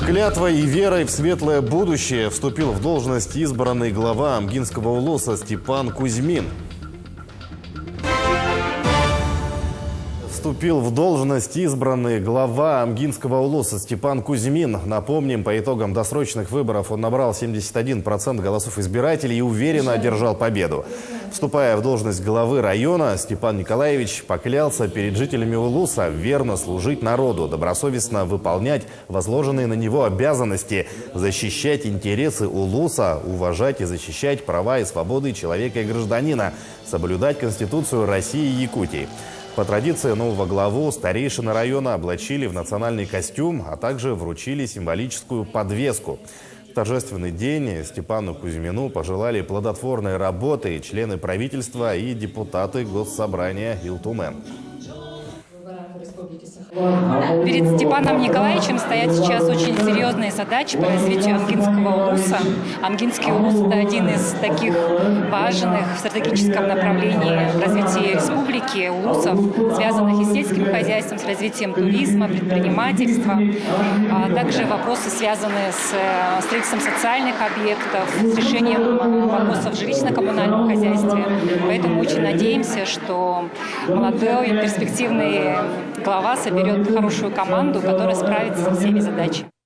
Клятвой и верой в светлое будущее вступил в должность избранный глава Амгинского УЛОСа Степан Кузьмин. Вступил в должность избранный глава Амгинского УЛОСа Степан Кузьмин. Напомним, по итогам досрочных выборов он набрал 71% голосов избирателей и уверенно одержал победу. Вступая в должность главы района, Степан Николаевич поклялся перед жителями УЛОСа верно служить народу, добросовестно выполнять возложенные на него обязанности, защищать интересы УЛОСа, уважать и защищать права и свободы человека и гражданина, соблюдать Конституцию России и Якутии. По традиции нового главу старейшины района облачили в национальный костюм, а также вручили символическую подвеску. В торжественный день Степану Кузьмину пожелали плодотворной работы члены правительства и депутаты Госсобрания Илтумен. Перед Степаном Николаевичем стоят сейчас очень серьезные задачи по развитию Амгинского УЛОСа. Амгинский УЛОС – это один из таких важных в стратегическом направлении развития республики УЛОСов, связанных и с сельским хозяйством, с развитием туризма, предпринимательства. А также вопросы, связанные с строительством социальных объектов, с решением вопросов в жилищно-коммунальном хозяйстве. Поэтому очень надеемся, что молодой и перспективный глава соберет хорошую команду, которая справится со всеми задачами.